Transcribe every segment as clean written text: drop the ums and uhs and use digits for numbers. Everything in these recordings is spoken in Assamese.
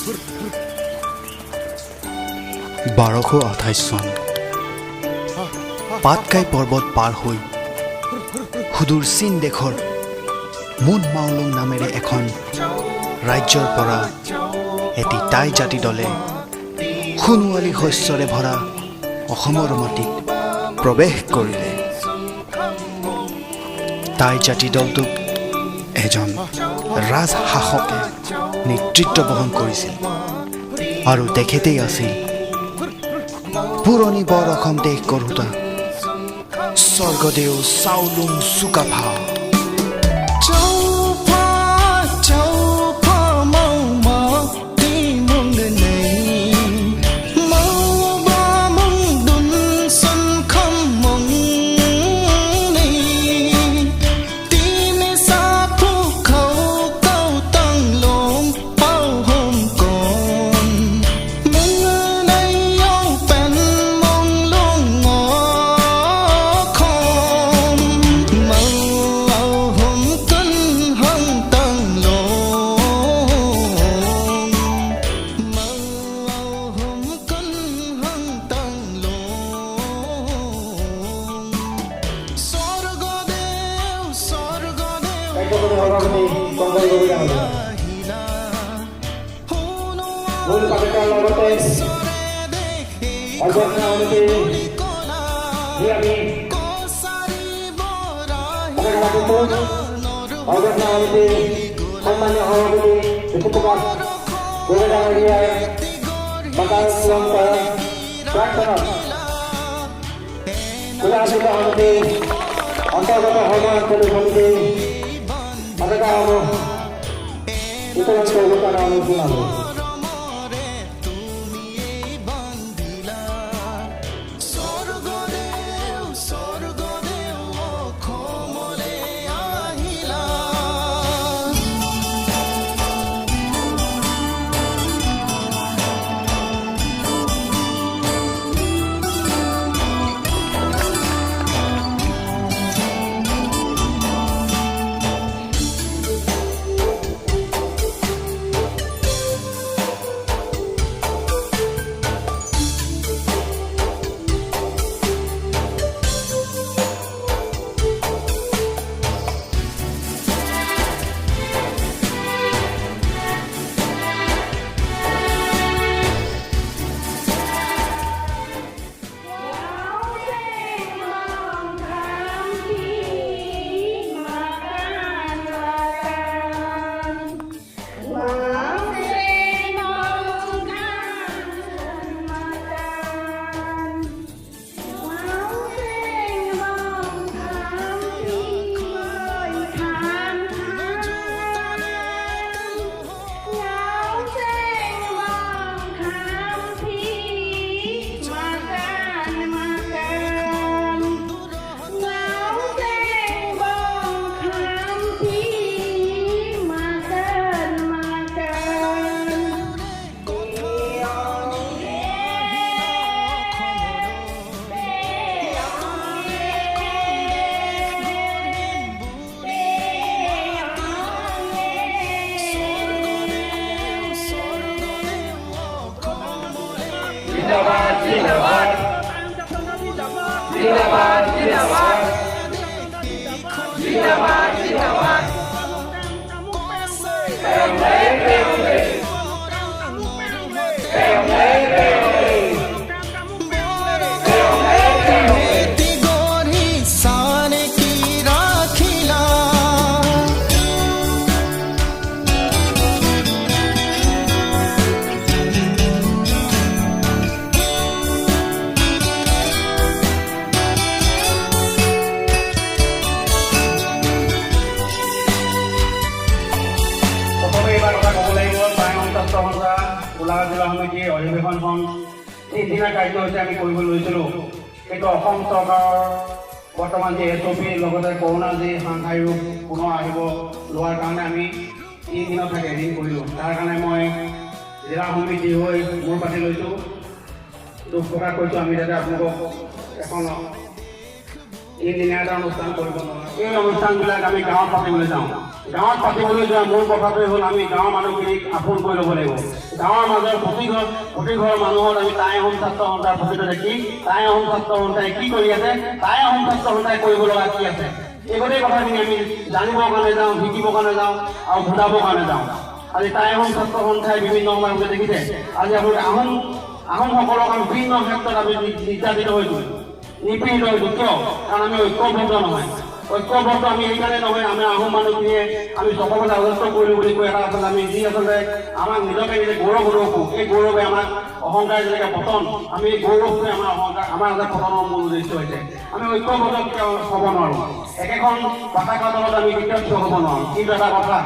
1228 চন পাটকাই পৰ্বত পাৰ হৈ সুদূৰ চীন দেশৰ মুন মাওলুং নামেৰে এখন ৰাজ্যৰ পৰা এটি টাই জাতি দলে সোণোৱালী শস্যৰে ভৰা অসমৰ মাটিত প্ৰৱেশ কৰিলে। টাই জাতি দলটোক এজন ৰাজশাসকে নেতৃত্ব বহন কৰিছিল আৰু তেখেতেই আছিল পুৰণি বৰ অসম দেশ গঢ়োতা স্বৰ্গদেউ চাওলুং চুকাফা। আমি কৰিব লৈছিলোঁ কিন্তু অসম চৰকাৰৰ বৰ্তমান যি SOP লগতে কৰোণা যি সাংঘাতিক ৰূপ পুনৰ আহিব লোৱাৰ কাৰণে আমি 3 দিনত থাকে এদিন কৰিলোঁ। তাৰ কাৰণে মই জিলা সমিতি হৈ মোৰ পাতি লৈছোঁ, দুখ প্ৰকাশ কৰিছোঁ। আমি যাতে আপোনালোকক এখন তিনিদিনীয়া এটা অনুষ্ঠান কৰিব নোৱাৰোঁ এই অনুষ্ঠানবিলাক আমি গাঁৱত পাতিবলৈ যাওঁ গাঁৱত পাতিবলৈ যোৱা মূল কথাটোৱে হ'ল আমি গাঁৱৰ মানুহখিনিক আপোন কৰি ল'ব লাগিব গাঁৱৰ মাজৰ প্ৰতি ঘৰ মানুহত আমি টাই আহোম ছাত্ৰ সন্থাৰ প্ৰতিটো দেখি টাই আহোম ছাত্ৰ সন্থাই কি কৰি আছে টাই আহোম ছাত্ৰ সন্থাই কৰিব লগা কি আছে এই গোটেই কথাখিনি আমি জানিবৰ কাৰণে যাওঁ শিকিবৰ কাৰণে যাওঁ আৰু বুজাবৰ কাৰণে যাওঁ আজি টাই আহোম ছাত্ৰ সন্থাই বিভিন্ন সময়ত দেখিছে আজি আপোনালোকে আহোমসকলক আমি বিভিন্ন ক্ষেত্ৰত আমি নিৰ্যাতিত হৈছোঁ নিপীড়িত হৈছোঁ কিয় কাৰণ আমি ঐক্যবদ্ধ নহয় ঐক্যবদ্ধ আমি এইকাৰণে নহয় আমি আহোম মানুহখিনিয়ে আমি সকলোতে আদৰ্শ কৰিলোঁ বুলি কৈ এটা আচলতে আমি যি আচলতে আমাক নিজকে নিজে গৌৰৱ অনুভৱ এই গৌৰৱে আমাক অহংকাৰ যেনেকৈ পতন আমি এই গৌৰৱটোৱে আমাৰ অহংকাৰ আমাৰ এটা পতনৰ মূল উদ্দেশ্য হৈছে আমি ঐক্যবদ্ধ হ'ব নোৱাৰোঁ একেখন পতাকা তলত আমি কেতিয়াও থিয় হ'ব নোৱাৰোঁ কিন্তু এটা কথা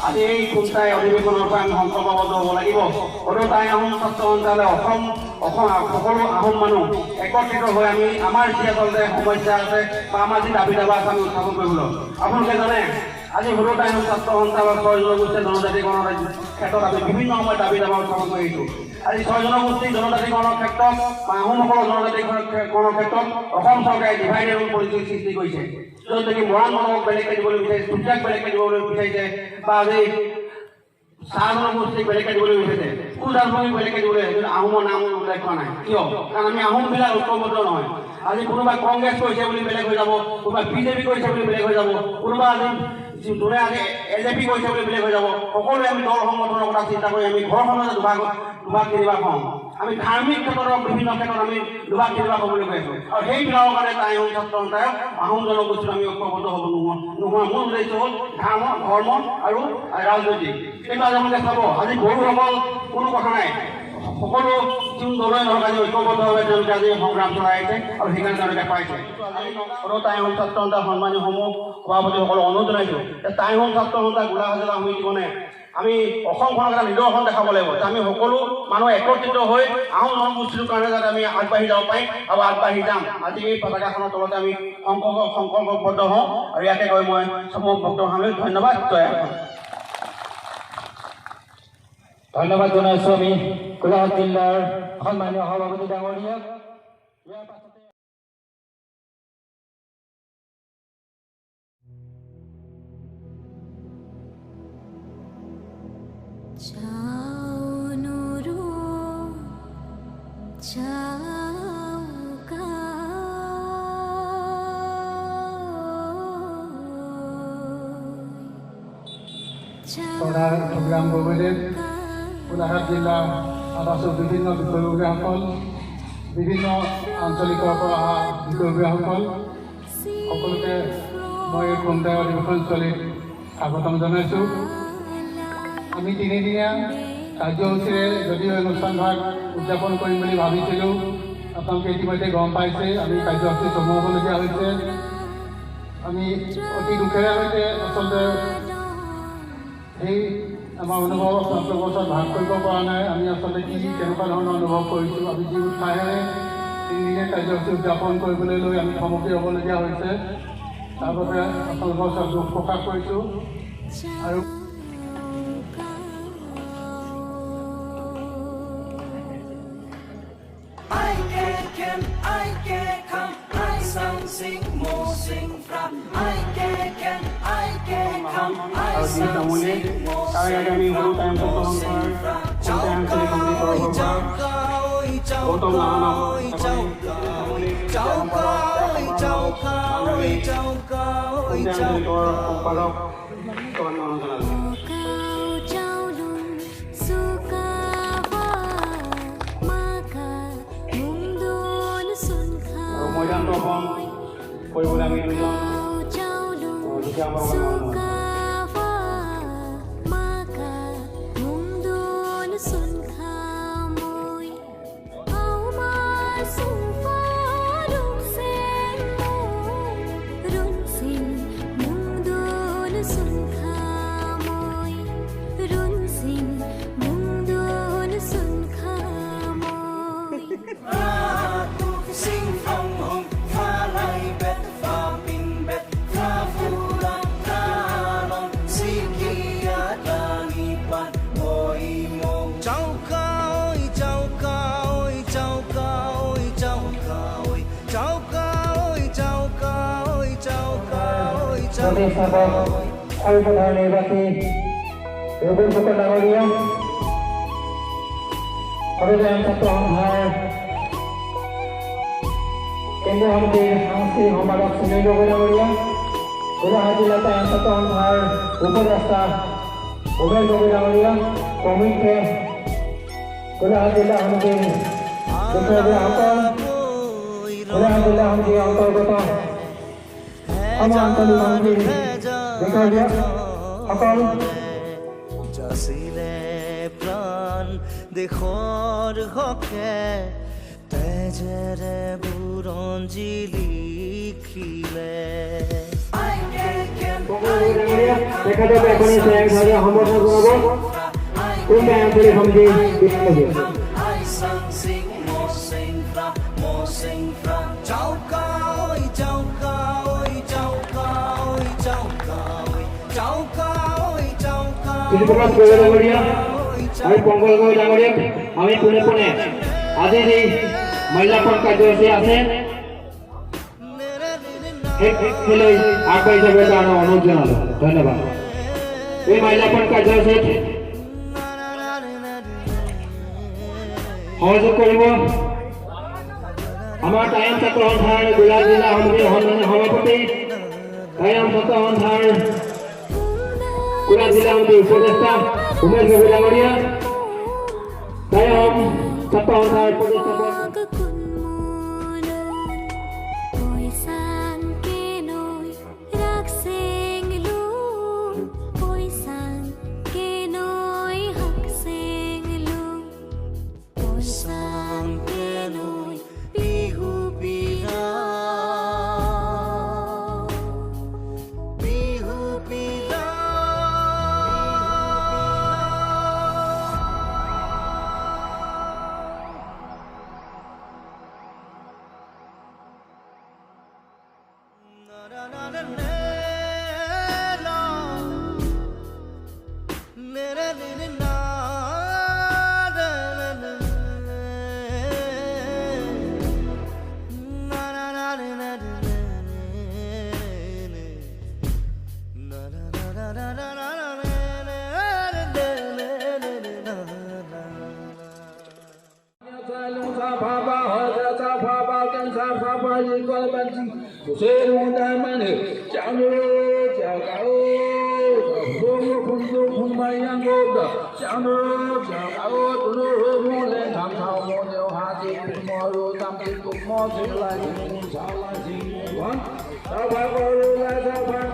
আজি এই খুমটাই অধিৱেশনৰ পৰা আমি সংকল্পবদ্ধ হ'ব লাগিব হয়তো টাই আহোম ছাত্ৰ সন্থালে সকলো আহোম মানুহ একত্ৰিত হৈ আমি আমাৰ যি আচলতে সমস্যা আছে বা আমাৰ যি দাবী দাবা আছে আমি উত্থাপন কৰিবলৈ আপোনালোকে জানে আজি সৰু টাই আহোম ছাত্ৰ সন্থা বা 6 জনগোষ্ঠীয় জনজাতিকৰণৰ ক্ষেত্ৰত আমি বিভিন্ন সময়ত দাবী দাবা উত্থাপন কৰি আহিছোঁ আজি 6 জনগোষ্ঠীৰ জনজাতিকৰণৰ ক্ষেত্ৰত বা আহোমসকলৰ জনজাতিকৰণৰ ক্ষেত্ৰত অসম চৰকাৰে ডিভাইড এণ্ড ৰুল পলিচি সৃষ্টি কৰিছে য'ত নেকি মৰাণ মানুহক বেলেগকৈ দিবলৈ বিচাৰিছে চুতীয়াক বেলেগকৈ দিবলৈ বিচাৰিছে বা আজি চাহ জনগোষ্ঠীক বেলেগকৈ দিবলৈ বিচাৰিছে কোন ৰাজবংশীক বেলেগকৈ দিবলৈ আহোমৰ নাম উল্লেখ কৰা নাই কিয় কাৰণ আমি আহোমবিলাক ঐক্যবদ্ধ নহয় আজি কোনোবা কংগ্ৰেছ কৰিছে বুলি বেলেগ হৈ যাব কোনোবা বিজেপি কৰিছে বুলি বেলেগ হৈ যাব কোনোবা আজি যোনে আজি LJP কৰিছে বুলি বেলেগ হৈ যাব সকলোৱে আমি দল সংগঠনৰ কথা চিন্তা কৰি আমি ঘৰখনতে দুভাগ তিনিভাগ হওঁ আমি ধাৰ্মিক ক্ষেত্ৰত বিভিন্ন ক্ষেত্ৰত আমি দুভাগ তিনিভাগ হ'বলৈ গৈ আছোঁ আৰু সেইবিলাকৰ কাৰণে টাই আহোম ছাত্ৰ সন্থাই আহোম জনগোষ্ঠীত আমি ঐক্যবদ্ধ হ'ব নোহোৱা মূল উদ্দেশ্য হ'ল ধৰ্ম আৰু ৰাজনৈতিক কিন্তু আজি আপোনালোকে চাব আজি বড়োসকল কোনো কথা নাই সকলো যোন দলেই নহওক আজি ঐক্যবদ্ধভাৱে তেওঁলোকে আজি সংগ্ৰাম চলাই আহিছে আৰু সেইকাৰণে তেওঁলোকে পাইছে সৰু টাই আহোম ছাত্ৰ সন্থাৰ সন্মানীয়সমূহ সভাপতিসকলক অনুৰোধ জনাইছোঁ যে টাই আহোম ছাত্ৰ সন্থা গোলাঘাট সমিতিখনে আমি অসমখনক এটা নিদৰ্শন দেখাব লাগিব যে আমি সকলো মানুহ একত্ৰিত হৈ আহোম জনগোষ্ঠীৰ কাৰণে যাতে আমি আগবাঢ়ি যাব পাৰিম আৰু আগবাঢ়ি যাম আজি এই পতাকাখনৰ তলতে আমি সংকল্পবদ্ধ হওঁ আৰু ইয়াকে কৈ মই সমূহ বক্তব্য সামৰিছোঁ ধন্যবাদ জয় আহোম ধন্যবাদ জনাইছোঁ আমি গোলাঘাট জিলাৰ সন্মানীয় সভাপতি ডাঙৰীয়াক ইয়াৰ পাছতে প্ৰগ্ৰাম গগৈদেৱ গোলাঘাট জিলা আৱাসৰ বিভিন্ন বিষয়ববীয়াসকল বিভিন্ন আঞ্চলিকৰ পৰা অহা বিষয়ববীয়াসকল সকলোকে মই এই খুমটাই অধিৱেশনস্থলীত স্বাগতম জনাইছোঁ আমি তিনিদিনীয়া কাৰ্যসূচীৰে যদিও অনুষ্ঠানভাগ উদযাপন কৰিম বুলি ভাবিছিলোঁ আপোনালোকে ইতিমধ্যে গম পাইছে আমি কাৰ্যসূচী চমুৱাবলগীয়া হৈছে আমি অতি দুখেৰে সৈতে আচলতে সেই আমাৰ অনুভৱ আপোনালোকৰ ওচৰত ভাগ কৰিব পৰা নাই আমি আচলতে কি কেনেকুৱা ধৰণৰ অনুভৱ কৰিছোঁ আমি যি উৎসাহেৰে তিনিদিনীয়া কাৰ্যসূচী উদযাপন কৰিবলৈ লৈ আমি সামগ্ৰী হ'বলগীয়া হৈছে তাৰ বাবে আপোনালোকৰ ওচৰত দুখ প্ৰকাশ কৰিছোঁ আৰু আৰু যি তামোলে তাৰ আগে আমি সৰু টাইম ছাত্ৰ সন্থাৰ খুমটাই আঞ্চলিক সমিতিৰ তৰফৰ পৰা গৌতম লাহনক আঞ্চলিকৰ সম্পাদক জনালোঁ আৰু মৈদান দৰ্শন কৰিবলৈ আমি দুজন দুখীয়া মানুহ প্ৰতিষ্ঠাপক আৰু প্ৰধান নিৰ্বাচী ৰবীন ফুকন ডাঙৰীয়া, সৰ্বজনীন ছাত্ৰ সন্থাৰ কেন্দ্ৰীয় সমিতিৰ সাংস্কৃতিক সম্পাদক সুনীল গগৈ ডাঙৰীয়া, গোলাঘাট জিলা টাই আহোম ছাত্ৰ সন্থাৰ উপদেষ্টা উমেশ গগৈ ডাঙৰীয়া প্ৰমুখ্যে গোলাঘাট জিলা সমিতিৰ বিষয়ববীয়াসকল, গোলাঘাট জিলা সমিতিৰ অন্তৰ্গত আঞ্চলিক সমিতিৰ বিষয়ববীয়াসকল, যাচিলে প্ৰাণ দেশৰ হকে তেজেৰে বুৰঞ্জী লিখিলে। তেখেতক এখনি স্বয়ংভাৱে সমৰ্থন জনাব কোনবা আঞ্চলিক সমিতিৰ বিষয়ববীয়া। কৃষিপ্ৰকাশ গগৈ ডাঙৰীয়া আৰু পংকজ গগৈ ডাঙৰীয়াক আমি পোনে পোনে আজি যি মাল্যাৰ্পণ কাৰ্যসূচী আছে সেইলৈ আগবাঢ়ি যাবৰ কাৰণে অনুৰোধ জনালো। ধন্যবাদ। এই মাল্যাৰ্পণ কাৰ্যসূচীত সহযোগ কৰিব আমাৰ টাই আহোম ছাত্ৰ সন্থাৰ গোলাঘাট জিলা সমিতিৰ সন্মানীয় সভাপতি, টাই আহোম ছাত্ৰ সন্থাৰ গোলাঘাট জিলা সমিতিৰ উপদেষ্টা উমেশ গগৈ ডাঙৰীয়া, টাই আহোম ছাত্ৰ সন্থাৰ প্ৰতিষ্ঠাপক Hãy subscribe cho kênh Ghiền Mì Gõ để không bỏ lỡ những video hấp dẫn.